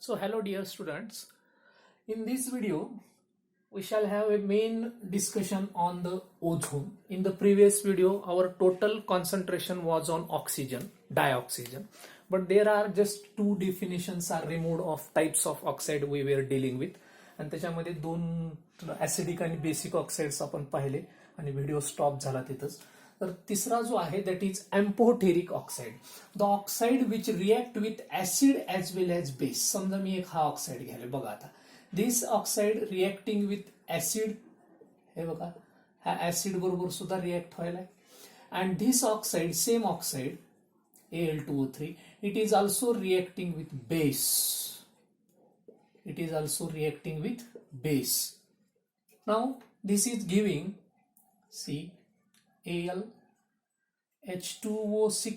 So hello dear students, in this video we shall have a main discussion on the ozone. In the previous video our total concentration was on oxygen, dioxygen, but there are just two definitions are removed of types of oxide we were dealing with, आणि त्याच्यामध्ये दोन acidic आणि basic oxides आपण पाहिले आणि video stop झाला तिथंच. तर तिसरा जो आहे that is amphoteric oxide, the oxide which react with acid as well as base. समजा मी एक हा ऑक्साइड घ्यायला, बघा आता this oxide reacting with acid, हे बघा हा ऍसिड बरोबर सुद्धा रिएक्ट व्हायला, and this oxide same oxide Al2O3 it is also reacting with base. It is also reacting with base. Now this is giving, see, Al H2O6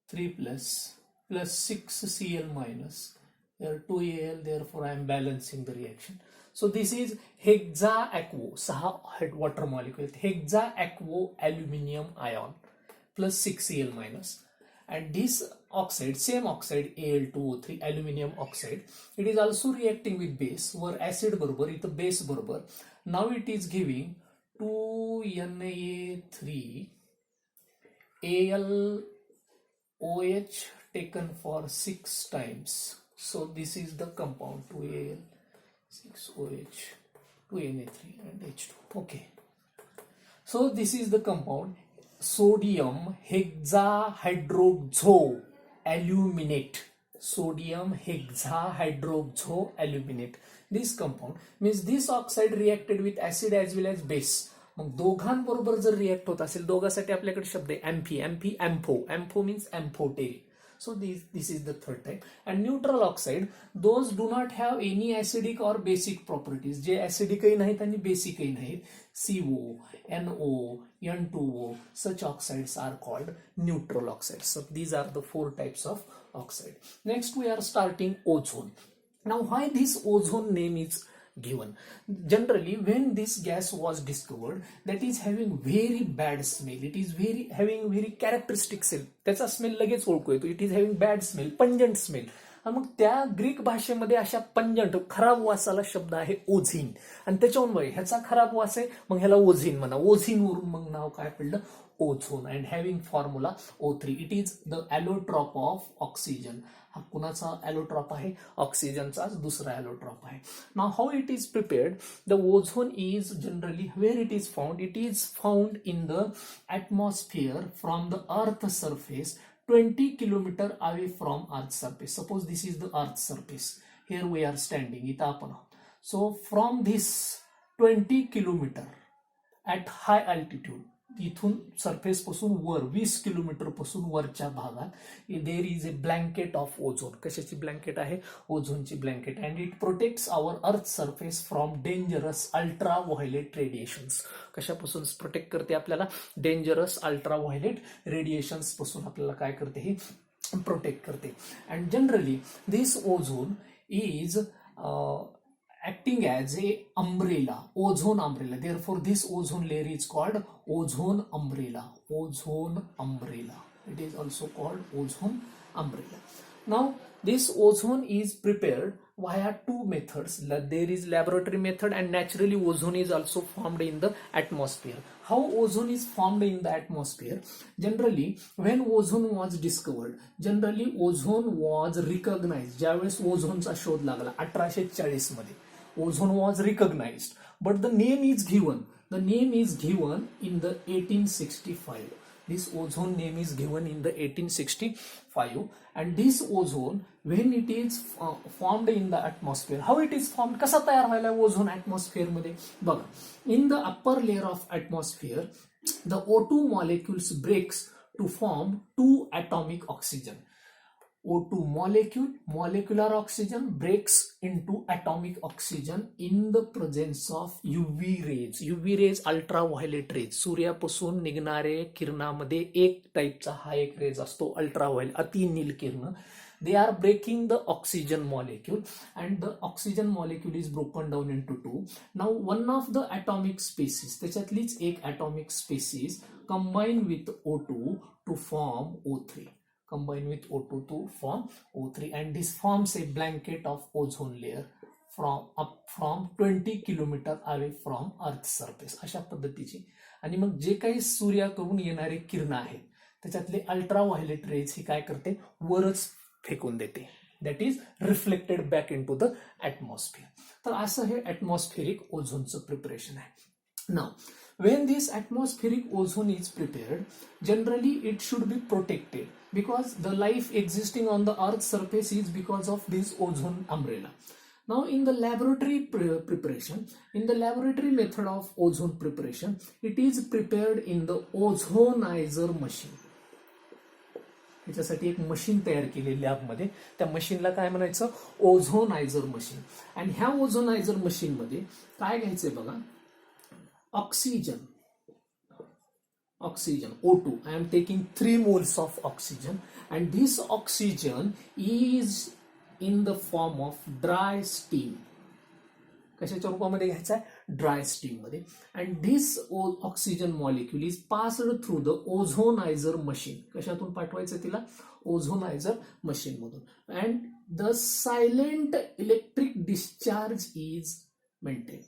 3 plus 6Cl minus. There are 2 Al, therefore I am balancing the reaction. So this is hexaquo, 6 water molecule, hexaquo aluminium ion plus 6Cl minus, and this oxide, same oxide Al2O3 aluminium oxide, it is also reacting with base, वर acid बरोबर इथं base बरोबर. Now it is giving 2Na3 AlOH taken for 6 times. So this is the compound 2Al 6OH 2Na3 and H2. Okay, so this is the compound sodium hexahydroxoaluminate. Sodium hexahydroxoaluminate. This compound means this oxide reacted with acid as well as base. मग दोघांबरोबर जर react होत असेल, दोघांसाठी आपल्याकडे शब्द आहे amphi, ampho means amphoteric. So this is the third type. And neutral oxide, those do not have any acidic or basic properties. जे acidic ही नाहीत आणि basic ही नाहीत. CO, NO, N2O, such oxides are called neutral oxides. So these are the 4 types of oxide. Next we are starting ozone. Now why this ozone name is given? Generally when this gas was discovered, that is having very bad smell. It is having very characteristic smell. त्याचा smell लगेच ओळखू येतो. It is having bad smell, pungent smell. आणि मग त्या Greek भाषेमध्ये अशा pungent खराब वासाला शब्द आहे ओझिन, आणि त्याच्यामुळे ह्याचा खराब वास आहे मग ह्याला ओझिन म्हणा. ओझिन वरून मग नाव काय पडलं, ozone, and having formula O3. It is the allotrope of oxygen. हा कुणाचा ॲलोट्रॉप आहे, ऑक्सिजनचा दुसरा ॲलोट्रॉप आहे. Now how it is prepared, the ozone is generally where it is found, it is found in the atmosphere from the earth surface 20 kilometer away from earth surface. Suppose this is the earth surface, here we are standing, इथं आपण आहोत. So from this 20 kilometer at high altitude, इथून surface पासून वर 20 kilometre पासून वरच्या भागात there is a blanket of ozone. कशाची ब्लँकेट आहे, ओझोनची blanket, and it protects our earth surface from dangerous ultra violet radiations. कशापासून प्रोटेक्ट करते आपल्याला, डेंजरस अल्ट्रा व्हायलेट रेडिएशन्स पासून आपल्याला काय करते, हे प्रोटेक्ट करते. And generally this ozone is acting as a umbrella, ozone umbrella. Therefore this ozone layer is called ozone umbrella. Ozone umbrella, it is also called ozone umbrella. Now this ozone is prepared via 2 methods. There is laboratory method, and naturally ozone is also formed in the atmosphere. How ozone is formed in the atmosphere? Generally when ozone was discovered, generally ozone was recognized. ज्यावेळेस ओझोनचा शोध लागला 1840 मध्ये, ozone was recognized, but the name is given in the 1865. This ozone name is given in the 1865, and this ozone when it is formed in the atmosphere, how it is formed, कसा तयार व्हायला ozone atmosphere मध्ये, बघा. In the upper layer of atmosphere, the O2 molecules breaks to form 2 atomic oxygen. O2 molecule, molecular oxygen, breaks into atomic oxygen in the presence of UV rays. UV rays, ultraviolet rays. सूर्यापासून निघणारे किरणामध्ये एक टाईपचा हा एक raise असतो, ultraviolet, अतिनील किरण. They are breaking the oxygen molecule, and the oxygen molecule is broken down into 2. Now one of the atomic species, त्याच्यातलीच एक atomic species combine with O2 to form O3. combine with O2 to form O3, and this forms a blanket of ozone layer from 20 kilometre away from earth surface. अशा पद्धतीची. आणि मग जे काही सूर्याकडून येणारे किरण आहेत त्याच्यातले अल्ट्रा व्हायलेट रेज ही काय करते, वरच फेकून देते. That is reflected back into the atmosphere. तर असं हे ॲटमॉस्फेरिक ओझोनचं प्रिपरेशन आहे. नाव, when this atmospheric ozone is prepared, generally it should be protected because the life existing on the earth's surface is because of this ozone umbrella. Now in the laboratory preparation, in the laboratory method of ozone preparation, it is prepared in the ozonizer machine. याच्यासाठी एक machine तयार केली लॅबमध्ये. त्या मशीनला काय म्हणायचं, ओझोनायझर machine. आणि ह्या ओझोनायझर मशीन मध्ये काय घ्यायचंय बघा, oxygen, O2. I am taking 3 moles of oxygen, and this oxygen is in the form of dry steam. कशाच्या रूपामध्ये घ्यायचा आहे, ड्राय स्टीम मध्ये. And this oxygen molecule is passed through the ozonizer machine. कशातून पाठवायचं तिला, ओझोनायझर मशीन मधून. And the silent electric discharge is maintain.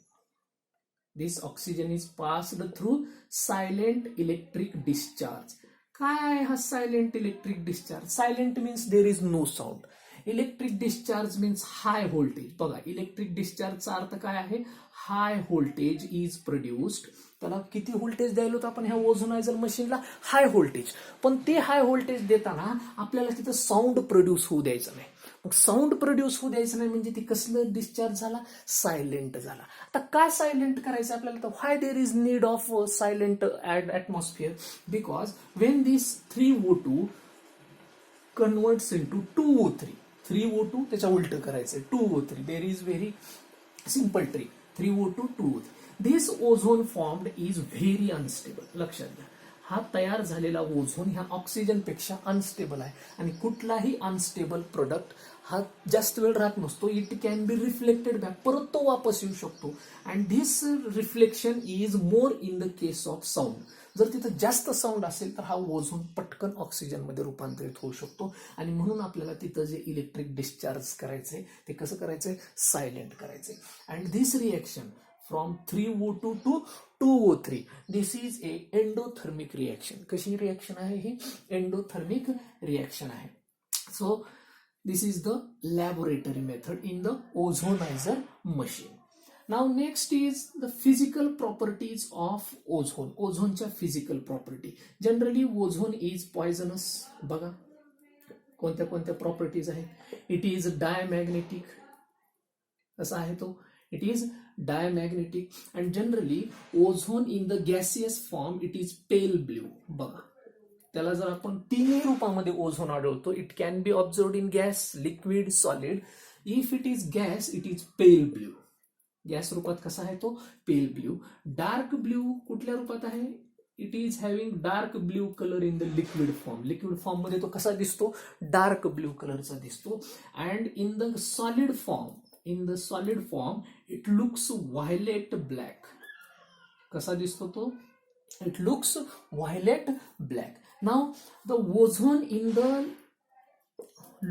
This oxygen is passed through silent electric discharge. काय आहे हा silent electric discharge? Silent means there is no sound. Electric discharge means high voltage. बघा, electric डिस्चार्जचा अर्थ काय आहे, high voltage is produced. त्याला किती व्होल्टेज द्यायला होतं आपण ह्या ओझोनायझर मशीनला, हाय व्होल्टेज. पण ते हाय व्होल्टेज देताना आपल्याला तिथं साऊंड प्रोड्यूस होऊ द्यायचं नाही. मग साऊंड प्रोड्यूस होऊ द्यायचं नाही म्हणजे ती कसलं डिस्चार्ज झाला, सायलेंट झाला. आता काय सायलेंट करायचं आपल्याला, तर why there is need of silent atmosphere, because when this 3O2 converts into 2O3. 3O2 त्याच्या उलट करायचंय, 2O3. There is very simple trick. 3O2 2O3. This ozone formed is very unstable. लक्षात घ्या, हा तयार झालेला ओझोन ह्या ऑक्सिजन पेक्षा अनस्टेबल आहे. आणि कुठलाही अनस्टेबल प्रोडक्ट हा जास्त वेळ राहत नसतो. It can be reflected back, परत तो वापस येऊ शकतो. And this reflection is more in the case of sound. जर तिथं जास्त साऊंड असेल तर हा ओझोन पटकन ऑक्सिजन मध्ये रूपांतरित होऊ शकतो. आणि म्हणून आपल्याला तिथं जे इलेक्ट्रिक डिस्चार्ज करायचंय ते कसं करायचंय, सायलेंट करायचंय. And this reaction from 3O2 to 2O3. This is a endothermic reaction. कशी रिएक्शन आहे ही, एंडोथर्मिक रिएक्शन आहे. So this is the laboratory method in the ozonizer machine. Now next is the physical properties of ozone. ओझोनच्या physical property. Generally ozone is poisonous. बघा कोणत्या कोणत्या properties आहेत. It is diamagnetic. कसा आहे तो, it is diamagnetic, and generally ozone in the gaseous form it is pale blue. बघा, त्याला जर आपण तीनही रूपामध्ये ओझोन आढळतो. It can be observed in gas, liquid, solid. If it is gas it is pale blue. Gas रूपात कसा आहे तो, पेल ब्ल्यू. डार्क ब्ल्यू कुठल्या रूपात आहे, it is having dark blue colour in the liquid form. Liquid form मध्ये तो कसा दिसतो, डार्क ब्ल्यू कलरचा दिसतो. And in the solid form, in the solid form it looks violet black. कसा दिसतो तो, it looks violet black. Now the ozone in the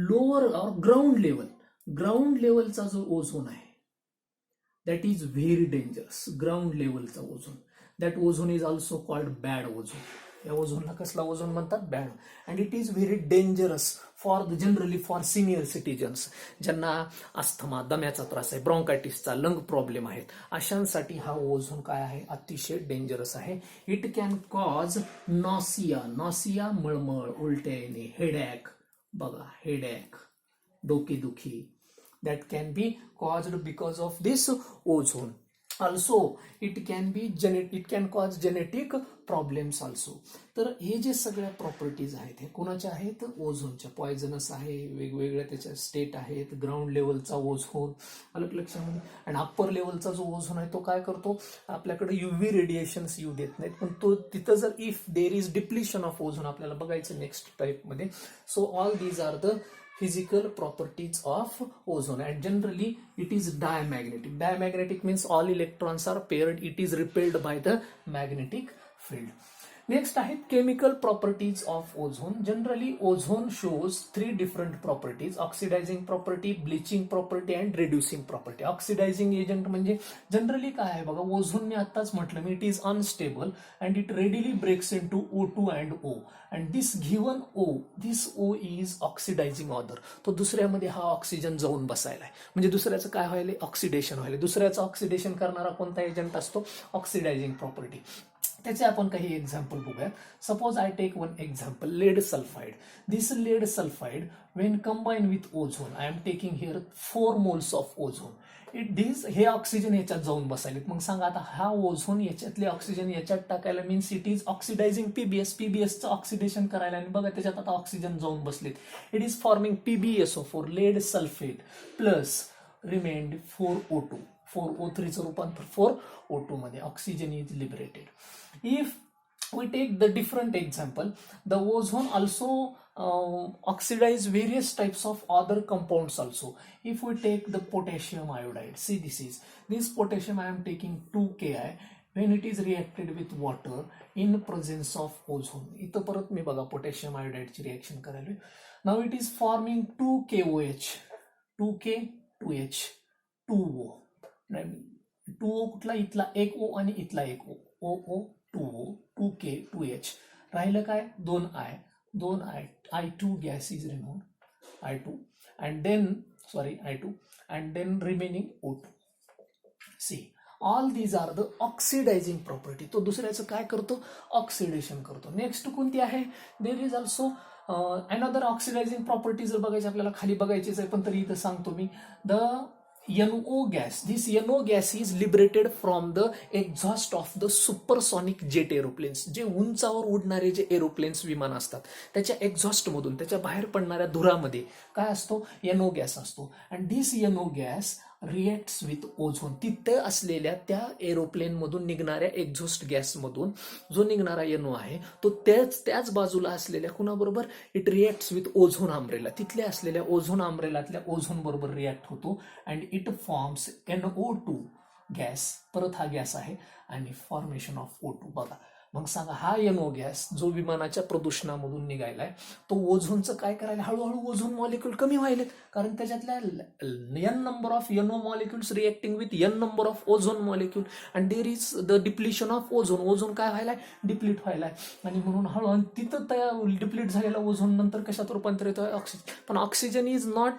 lower or ground levelचा जो ओझोन आहे that is very dangerous. ground levelचा ozone, that ozone is also called bad ozone. या ओझोनला कसला ozone म्हणतात, bad. And it is very dangerous for the generally for senior citizens, ज्यांना asthma, दम्याचा त्रास आहे, ब्रॉन्कायटिसचा, lung problem आहेत, अशांसाठी हा ओझोन काय आहे, अतिशय डेंजरस आहे. इट कॅन कॉज नॉसिया, मळमळ, उलट्या येणे, हेडॅक. बघा, हेडॅक, डोकेदुखी, that can be caused because of this ozone. Also it can cause genetic problems also. तर हे जे सगळ्या प्रॉपर्टीज आहेत हे कोणाच्या आहेत, ओझोनच्या. पॉयझनस आहे, वेगवेगळ्या त्याच्या स्टेट आहेत. ग्राउंड लेवलचा ओझोन अलग लक्षामध्ये. आणि अप्पर लेवलचा जो ओझोन आहे तो काय करतो, आपल्याकडे युव्ही रेडिएशन्स येऊ देत नाहीत. पण तो तिथं जर if there is depletion of ozone आपल्याला बघायचं नेक्स्ट टाईप मध्ये. So all these are the physical properties of ozone, and generally it is diamagnetic. Diamagnetic means all electrons are paired, it is repelled by the magnetic field. Next आहेत chemical properties of ozone. Generally ozone shows 3 different properties: oxidising property, bleaching property and reducing property. Oxidising agent म्हणजे generally काय आहे बघा, ओझोनने आताच म्हटलं मी, it is unstable and it readily breaks into O2 and O, and this given this O is oxidising other. तो दुसऱ्यामध्ये हा ऑक्सिजन जाऊन बसायला, म्हणजे दुसऱ्याचं काय व्हायला, ऑक्सिडेशन व्हायला. दुसऱ्याचं ऑक्सिडेशन करणारा कोणता एजंट असतो, ऑक्सिडायझिंग प्रॉपर्टी. त्याचे आपण काही एक्झाम्पल बघूयात. Suppose I take one example, lead sulphide. This lead sulphide when combine with ozone, I am taking here 4 moles of ozone. हे ऑक्सिजन याच्यात जाऊन बसायलेत. मग सांगा आता हा ओझोन याच्यातले ऑक्सिजन याच्यात टाकायला मीन्स इट इज ऑक्सिडायझिंग पीबीएसचं ऑक्सिडेशन करायला, आणि बघा त्याच्यात आता ऑक्सिजन जाऊन बसलेत. It is forming PbSO4 lead sulphate plus remained 4O2. 4O3 चं रूपांतर 4O2 मध्ये. Oxygen is liberated. If we take the different example, the ozone also oxidize various types of other compounds also. If we take the potassium iodide, see this potassium I am taking 2Ki when it is reacted with water in presence of ozone. इथं परत मी बघा potassium iodide ची reaction करायला. Now it is forming 2KOH, 2K 2H 2O. 2O कुठला, इथला एक O आणि इथला एक O, OO 2O 2K 2H. राहिलं काय, 2I, I2 gas is removed, I2 and then remaining O2. See, all these are the oxidizing property. तो दुसऱ्याचं काय करतो, ऑक्सिडेशन करतो. नेक्स्ट कोणती आहे, there is also another oxidising property. जर बघायची आपल्याला खाली बघायचीच आहे, पण तरी इथं सांगतो मी. The NO gas. This NO gas is liberated from the exhaust of the supersonic jet aeroplanes. जे उंचावर उडणारे जे एरोप्लेन्स विमान असतात त्याच्या एक्झॉस्ट मधून, त्याच्या बाहेर पडणाऱ्या धुरामध्ये काय असतो, NO गॅस असतो. And this NO gas reacts with ozone. तिथे असलेल्या त्या एरोप्लेन मधून निघणाऱ्या एक्झॉस्ट गॅस मधून जो निघणारा NO आहे तो त्याच बाजूला असलेल्या कुणाबरोबर, it reacts with ozone umbrella. तिथल्या असलेल्या ओझोन अम्ब्रेलातल्या ओझोन बरोबर रिएक्ट होतो and it forms NO2 gas. परत हा गॅस आहे आणि फॉर्मेशन ऑफ O2. बघा मग सांगा, हा NO गॅस जो विमानाच्या प्रदूषणामधून निघायलाय तो ओझोनचं काय करायला, हळूहळू ओझोन मॉलिक्यूल कमी व्हायलेत, कारण त्याच्यातल्या n number of NO molecules reacting with n number of ozone molecule and there is the depletion of ozone. Ozone काय व्हायलाय, डिप्लीट व्हायलाय, आणि म्हणून हळूहळू तिथं त्या डिप्लीट झालेला ओझोन नंतर कशात रूपांतरित होय, ऑक्सिजन. पण oxygen is not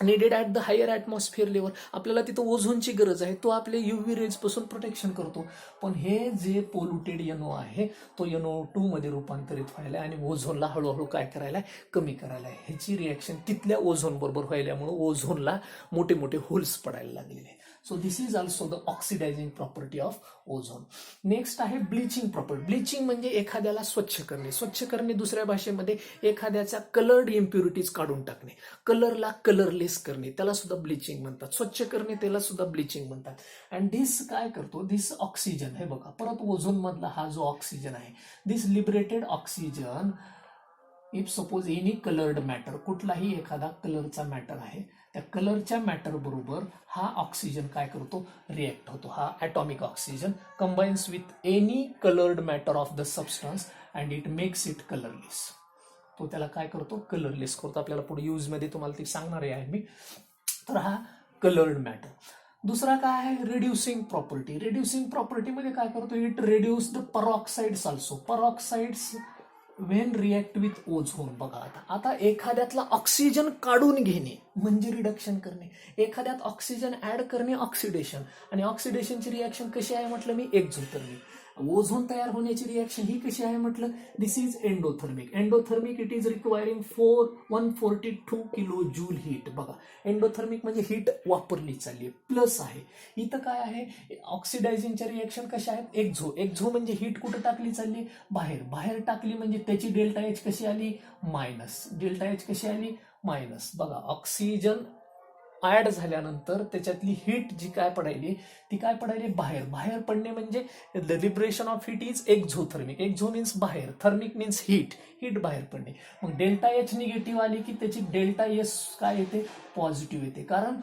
needed at the higher atmosphere level. आपल्याला तिथं ओझोनची गरज आहे, तो आपले UV रेज पासून प्रोटेक्शन करतो. पण हे जे पोल्युटेड NO आहे तो NO2 मध्ये रूपांतरित व्हायला आणि ओझोनला हळूहळू काय करायला, कमी करायला. ह्याची रिएक्शन तिथल्या ओझोन बरोबर व्हायल्यामुळे ओझोनला मोठे मोठे होल्स पडायला लागलेले. So this is also the oxidising property of ozone. Next आहे ब्लिचिंग प्रॉपर्टी. ब्लिचिंग म्हणजे एखाद्याला स्वच्छ करणे. स्वच्छ करणे दुसऱ्या भाषेमध्ये एखाद्याच्या कलर्ड इम्प्युरिटीज काढून टाकणे, कलरला कलरलेस करणे, त्याला सुद्धा ब्लिचिंग म्हणतात. स्वच्छ करणे त्याला सुद्धा ब्लिचिंग म्हणतात. अँड दिस काय करतो, दिस ऑक्सिजन, हे बघा परत ओझोन मधला हा जो ऑक्सिजन आहे, this liberated oxygen, if suppose any coloured matter, कुठलाही एखादा कलरचा मॅटर आहे, त्या कलरच्या मॅटर बरोबर हा ऑक्सिजन काय करतो, रिएक्ट होतो. हा atomic oxygen combines with any coloured matter of the substance and it makes it colourless. तो त्याला काय करतो, कलरलेस करतो. आपल्याला पुढे यूज मध्ये तुम्हाला ते सांगणार आहे मी. तर हा कलर्ड मॅटर. दुसरा काय आहे, रिड्युसिंग प्रॉपर्टी. रिड्युसिंग प्रॉपर्टी मध्ये काय करतो, it reduce the peroxides also. Peroxides when react with ozone. बघा आता एखाद्यातला ऑक्सिजन काढून घेणे म्हणजे रिडक्शन करणे, एखाद्यात ऑक्सिजन ऍड करणे ऑक्सिडेशन. आणि ऑक्सिडेशनची रिएक्शन कशी आहे म्हटलं मी, एक्झोथर्मिक. ओझोन तयार होण्याची रिएक्शन ही कशी आहे म्हटलं, this is endothermic. Endothermic it is requiring 142 kilo joule heat. बघा एंडोथर्मिक म्हणजे हीट वापरली चालली, प्लस आहे. इथं काय आहे, ऑक्सिडायझिंगच्या रिएक्शन कशा आहेत, एक्झो म्हणजे हीट कुठं टाकली चालली, बाहेर टाकली म्हणजे त्याची डेल्टा एच कशी आली, मायनस. डेल्टा एच कशी आली, मायनस. बघा ऑक्सिजन ऍड झाल्यानंतर त्याच्यातली हीट जी काय पडायली ती काय पडायली, बाहेर पडणे म्हणजे the liberation of heat is exothermic. Exo means बाहेर, थर्मिक मीन्स हीट बाहेर पडणे. मग डेल्टा एच निगेटिव्ह आली की त्याची डेल्टा एस काय येते, पॉझिटिव्ह येते. कारण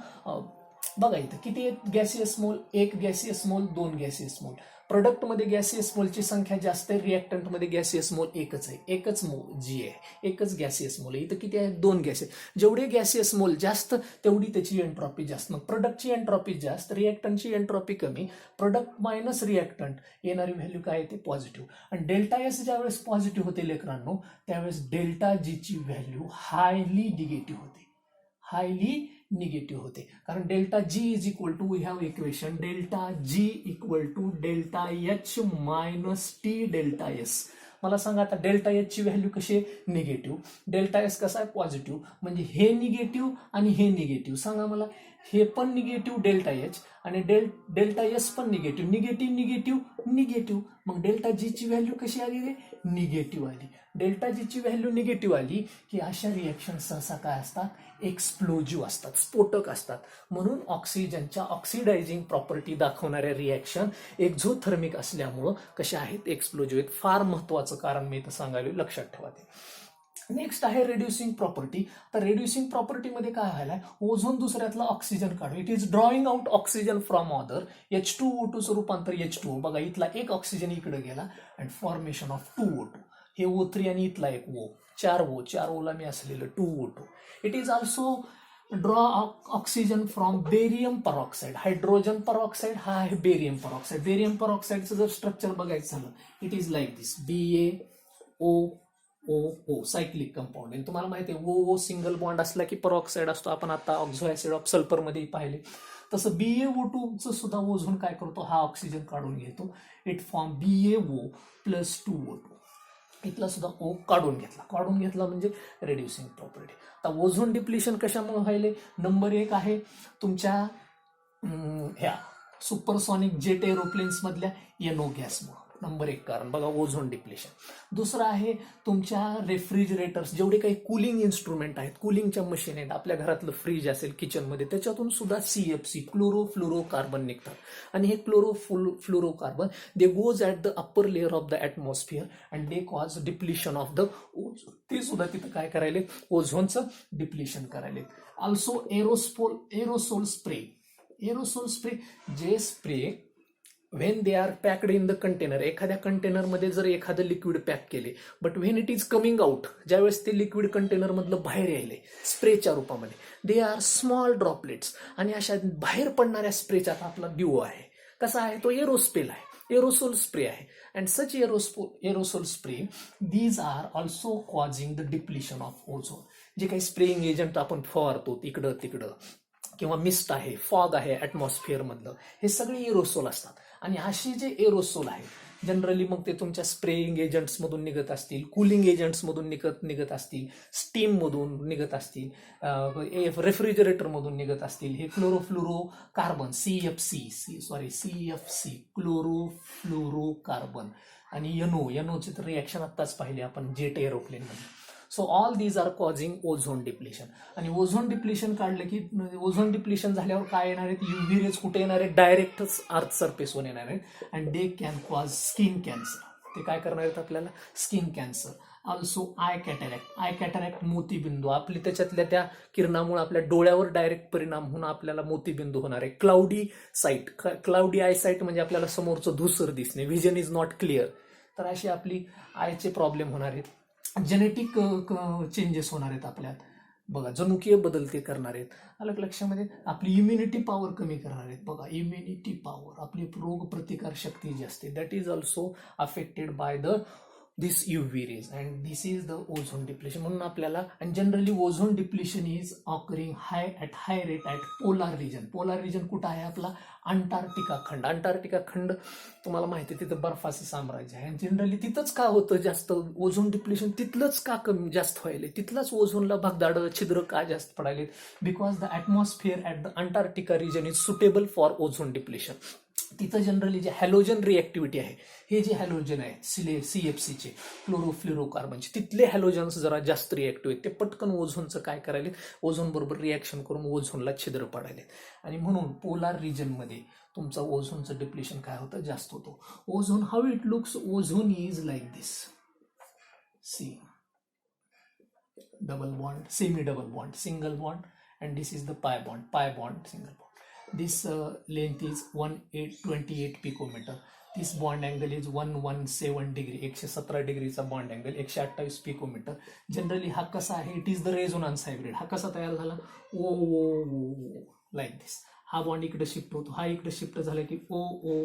बघा इथं किती आहेत गॅसियस मोल, एक गॅसियस मोल, दोन गॅसियस मोल. प्रोडक्टमध्ये गॅसियस मोलची संख्या जास्त आहे, रिएक्टंटमध्ये गॅसियस मोल एकच आहे, एकच जी आहे, एकच गॅसियस मोल आहे. इथं किती आहेत, दोन गॅसेस. जेवढे गॅसियस मोल जास्त तेवढी त्याची एंट्रॉपी जास्त. मग प्रोडक्टची एंट्रॉपी जास्त, रिएक्टंटची एंट्रॉपी कमी. प्रोडक्ट मायनस रिएक्टंट येणारी व्हॅल्यू काय येते, पॉझिटिव्ह. आणि डेल्टा एस ज्यावेळेस पॉझिटिव्ह होते लेकरांनो, त्यावेळेस डेल्टा जी ची व्हॅल्यू हायली निगेटिव्ह होते, हायली निगेटिव्ह होते. कारण delta G is equal to, we have equation delta G equal to delta H minus T delta S. मला सांगा आता डेल्टा एच ची व्हॅल्यू कशी आहे, निगेटिव्ह. डेल्टा एस कसा आहे, पॉझिटिव्ह. म्हणजे हे निगेटिव्ह आणि हे निगेटिव्ह. सांगा मला, हे पण निगेटिव्ह डेल्टा एच आणि डेल्टा एस पण निगेटिव्ह, निगेटिव्ह निगेटिव्ह निगेटिव्ह. मग डेल्टा जी ची व्हॅल्यू कशी आली रे, निगेटिव्ह आली. डेल्टा जी ची व्हॅल्यू निगेटिव्ह आली की अशा रिएक्शन सहसा काय असतात, एक्सप्लोजिव्ह असतात, स्फोटक असतात. म्हणून ऑक्सिजनच्या ऑक्सिडायझिंग प्रॉपर्टी दाखवणाऱ्या रिएक्शन एक्झोथर्मिक असल्यामुळं कशा आहेत, एक्सप्लोजिव्ह आहेत. फार महत्वाचं कारण मी इथं सांगायला, लक्षात ठेवा ते. नेक्स्ट आहे रेड्युसिंग प्रॉपर्टी. तर रेड्युसिंग प्रॉपर्टीमध्ये काय व्हायला, ओझोन दुसऱ्यातला ऑक्सिजन काढू. It is drawing out oxygen from other. H2O2 चं रूपांतर H2O. बघा इथला एक ऑक्सिजन इकडे गेला अँड फॉर्मेशन ऑफ 2O2. हे O3 आणि इथला एक O, 4 O ला मी असलेलं 2O2. It is also draw oxygen from barium peroxide. Hydrogen peroxide हा आहे बेरियम परऑक्साईड. बेरियम परऑक्साईडचं जर स्ट्रक्चर बघायचं झालं, it is like this, BaO cyclic compound. आणि तुम्हाला माहिती आहे O सिंगल बॉन्ड असला की परऑक्साईड असतो. आपण आता ऑक्झो ऍसिड ऑफ सल्फर मध्ये पाहिले. तसं BaO2 चं सुद्धा ओझोन काय करतो, हा ऑक्सिजन काढून घेतो. It form BaO plus 2O2. इथला सुद्धा O काढून घेतला म्हणजे रेड्युसिंग प्रॉपर्टी. आता ओझोन डिप्लिशन कशामुळे व्हायले, नंबर एक आहे तुमच्या ह्या सुपरसॉनिक जेट एरोप्लेन्स मधल्या NO गॅसमुळे, नंबर एक कारण बघा ओझोन डिप्लेशन. दुसरं आहे तुमच्या रेफ्रिजरेटर्स, जेवढे काही कूलिंग इन्स्ट्रुमेंट आहेत, कूलिंगच्या मशीन आहेत, आपल्या घरातलं फ्रीज असेल किचनमध्ये, त्याच्यातून सुद्धा CFC क्लोरोफ्लोरोकार्बन निघतात. आणि हे chlorofluorocarbon they goes at the upper layer of the atmosphere and they cause depletion of the ozone. ते सुद्धा तिथं काय करायले, ओझोनचं डिप्लिशन करायले. ऑल्सो एरोसोल स्प्रे, जे spray when they are packed in the container, एखाद्या कंटेनरमध्ये जर एखादं लिक्विड पॅक केले, but when it is coming out, ज्यावेळेस ते लिक्विड कंटेनरमधलं बाहेर यायले स्प्रेच्या रूपामध्ये, दे आर स्मॉल ड्रॉपलेट्स. आणि अशा बाहेर पडणाऱ्या स्प्रेचा आपला ड्युओ आहे. कसा आहे तो, एरोसोल स्प्रे आहे. And such aerosol spray these are also causing the depletion of ozone. जे काही स्प्रेइंग एजंट आपण फवारतो इकडं तिकडं, किंवा मिस्ट आहे, फॉग आहे ॲटमॉस्फिअर मधलं, हे सगळे एरोसोल असतात. आणि असे जे एरोसोल आहे जनरली मग ते तुमच्या स्प्रेइंग एजंट्स मधून निघत असतील, कूलिंग एजंट्स मधून निघत असतील, स्टीम मधून निघत असतील, रेफ्रिजरेटर मधून निघत असतील. हे क्लोरोफ्लोरोकार्बन CFC क्लोरोफ्लोरोकार्बन आणि NOचे तर रिॲक्शन आत्ताच पाहिले आपण जेट एरोप्लेन मध्ये. So all these are causing ozone depletion. आणि ओझोन डिप्लिशन काढलं की, ओझोन डिप्लिशन झाल्यावर काय येणार आहेत, UV रेज कुठे येणार आहेत, डायरेक्टच अर्थ सरफेसवर येणार आहेत. And they can cause skin cancer. ते काय करणार आहेत आपल्याला, skin cancer. Also eye cataract मोतीबिंदू, आपली त्याच्यातल्या त्या किरणामुळे आपल्या डोळ्यावर डायरेक्ट परिणाम होऊन आपल्याला मोतीबिंदू होणार आहे. क्लाउडी आय साईट म्हणजे आपल्याला समोरचं धुसर दिसणे, व्हिजन इज नॉट क्लिअर. तर अशी आपली आयचे प्रॉब्लेम होणार आहेत. जेनेटिक चेंजेस होणार आहेत आपल्यात, बघा जनुकीय बदल ते करणार आहेत. अलग लक्षामध्ये आपली इम्युनिटी पॉवर कमी करणार आहेत. बघा इम्युनिटी पॉवर, आपली रोग प्रतिकार शक्ती जी असते, that is also affected by the this UV rays and this is the ozone depletion. म्हणून आपल्याला, and generally ozone depletion is occurring at high rate at polar region. Polar region कुठं आहे आपला, अंटार्क्टिका खंड तुम्हाला माहिती आहे, तिथं बर्फाचं साम्राज्य आहे. जनरली तिथंच का होतं जास्त ओझोन डिप्लेशन, तिथलंच का कमी जास्त व्हायले, तिथलंच ओझोनला भगदाडं छिद्र का जास्त पडायले, because the atmosphere at the Antarctica region is suitable for ozone depletion. तिथं जनरली जे हॅलोजन रिॲक्टिव्हिटी आहे, हे जे हॅलोजन आहे CFCचे क्लोरोफ्लोरोकार्बनचे, तिथले हॅलोजन्स जरा जास्त रिॲक्टिव्ह आहेत. ते पटकन ओझोनचं काय करायले, ओझोन बरोबर रिॲक्शन करून ओझोनला छिद्र पाडायले. आणि म्हणून पोलार रिजनमध्ये तुमचं ओझोनचं डिप्लेशन काय होतं, जास्त होतो. Ozone, how it looks, ozone is like this, see double bond, semi double bond, single bond, and this is the pi bond, single bond. this length is 1828 picometer. This bond angle is 117 degree, 117 डिग्रीचा bond angle, 128 picometre. Generally हा कसा आहे, it is the resonance hybrid. हा कसा तयार झाला, ओ ओ like दिस. हा bond इकडे शिफ्ट होतो, हा इकडे शिफ्ट झाला की ओ ओ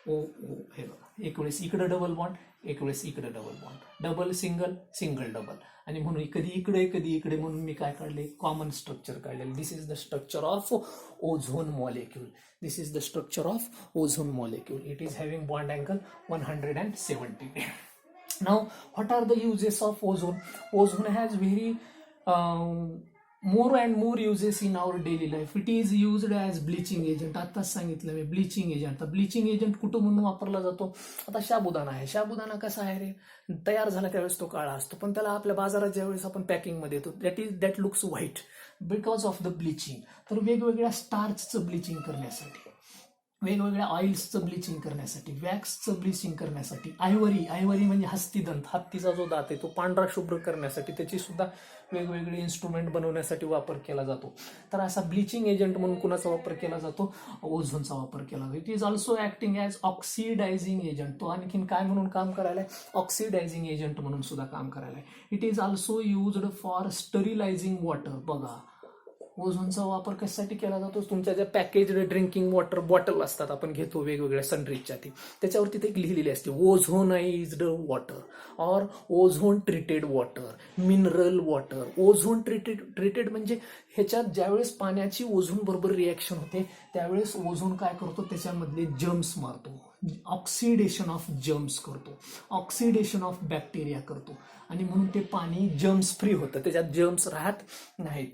ओ ओ. हे बघा, एक वेळेस इकडे डबल बॉन्ड, एक वेळेस इकडे double bond, double single single double. आणि म्हणून कधी इकडे कधी इकडे म्हणून मी काय काढले, कॉमन स्ट्रक्चर काढलेलं. This is the structure of ozone molecule. This is the structure of ozone molecule. It is having bond angle 170. Now, what are the uses of ozone? Ozone has very more and more uses in our daily life. It is used as bleaching agent. आताच सांगितलं मी, bleaching agent. तर bleaching agent कुठं म्हणून वापरला जातो, आता साबुदाणा आहे. साबुदाणा कसा आहे रे, तयार झाला त्यावेळेस तो काळा असतो, पण त्याला आपल्या बाजारात ज्यावेळेस आपण पॅकिंगमध्ये येतो that looks white because of the bleaching. तर वेगवेगळ्या स्टार्चचं ब्लिचिंग करण्यासाठी, वेगवेगळ्या ऑइल्सचं ब्लिचिंग करण्यासाठी, वॅक्सचं ब्लिचिंग करण्यासाठी, आयवरी म्हणजे हस्तिदंत, हत्तीचा जो दात आहे तो पांढरा शुभ्र करण्यासाठी, त्याची सुद्धा वेगवेगळे इन्स्ट्रुमेंट बनवण्यासाठी वापर केला जातो. तर असा ब्लिचिंग एजंट म्हणून कुणाचा वापर केला जातो, ओझोनचा वापर केला जातो. It is also acting as oxidizing agent. तो आणखीन काय म्हणून काम करायला, ऑक्सिडायझिंग एजंट म्हणून सुद्धा काम करायला. It is also used for sterilising water. बघा, ओझोनचा वापर कशासाठी केला जातो, तुमच्या ज्या पॅकेज ड्रिंकिंग वॉटर बॉटल असतात आपण घेतो वेगवेगळ्या सनरीजच्या, त्याच्यावरती ते एक लिहिलेली असते ozonised water or ozone treated water, mineral water. Ozone treated म्हणजे ह्याच्यात ज्यावेळेस पाण्याची ओझोन बरोबर रिॲक्शन होते त्यावेळेस ओझोन काय करतो, त्याच्यामधले जर्म्स मारतो, ऑक्सिडेशन ऑफ जर्म्स करतो, ऑक्सिडेशन ऑफ बॅक्टेरिया करतो, आणि म्हणून ते पाणी जर्म्स फ्री होतं, त्याच्यात जर्म्स राहत नाहीत.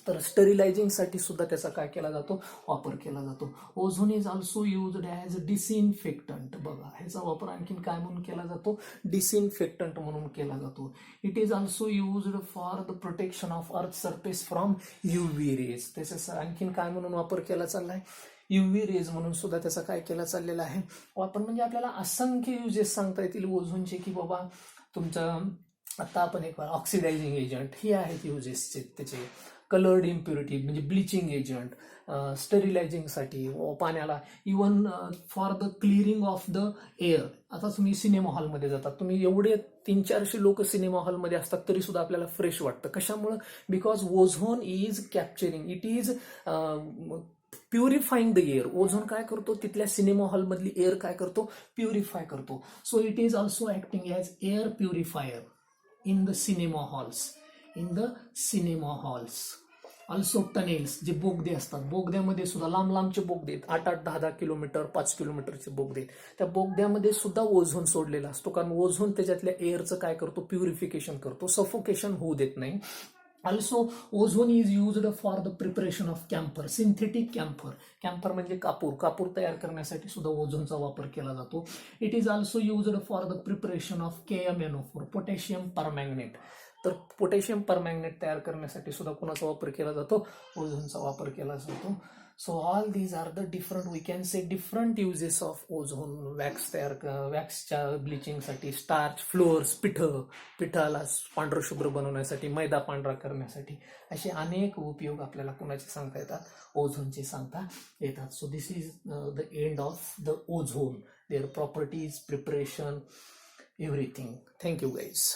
तर स्टरिलायझिंगसाठी सुद्धा त्याचा काय केला जातो, वापर केला जातो. Ozone is also used as disinfectant. बघा, ह्याचा वापर आणखीन काय म्हणून केला जातो, डिसइन्फेक्टंट म्हणून केला जातो. It is also used for the protection of earth surface from UV rays. त्याचा आणखीन काय म्हणून वापर केला चाललाय, UV रेज म्हणून सुद्धा त्याचा काय केला चाललेला आहे वापर. म्हणजे आपल्याला असंख्य युजेस सांगता येतील ओझोनचे, की बाबा तुमचं आता आपण एक ऑक्सिडायझिंग एजंट हे आहेत युजेसचे त्याचे. कलर्ड इम्प्युरिटी म्हणजे ब्लिचिंग एजंट, स्टरिलायझिंगसाठी पाण्याला, even for the clearing of the air. आता तुम्ही सिनेमा हॉलमध्ये जातात, तुम्ही एवढे 300-400 लोक सिनेमा हॉलमध्ये असतात तरी सुद्धा आपल्याला फ्रेश वाटतं. कशामुळं, because ozone is capturing, it is purifying the air. Ozone काय करतो, तिथल्या सिनेमा हॉलमधली एअर काय करतो, प्युरिफाय करतो. So it is also acting as air purifier in the cinema halls. Also tunnels, जे बोगदे असतात, बोगद्यामध्ये सुद्धा लांब लांबचे बोगदे, 8-8, 10-10 किलोमीटर, 5 किलोमीटरचे बोगदे, त्या बोगद्यामध्ये सुद्धा ओझोन सोडलेला असतो. कारण ओझोन त्याच्यातल्या एअरचं काय करतो, प्युरिफिकेशन करतो, सफोकेशन होऊ देत नाही. Also ozone is used for the preparation of camphor, synthetic camphor म्हणजे कापूर तयार करण्यासाठी सुद्धा ओझोनचा वापर केला जातो. It is also used for the preparation of KMnO4, potassium permanganate. तर पोटॅशियम परमॅंगनेट तयार करण्यासाठी सुद्धा कोणाचा वापर केला जातो, ओझोनचा वापर केला जातो. So all these are the different, we can say different uses of ozone. वॅक्सच्या ब्लिचिंगसाठी, स्टार्च, फ्लोअर्स, पिठाला पांढरं शुभ्र बनवण्यासाठी, मैदा पांढरा करण्यासाठी, असे अनेक उपयोग आपल्याला कोणाचे सांगता येतात, ओझोनचे सांगता येतात. So this is the end of the ozone, their properties, preparation, everything. Thank you guys.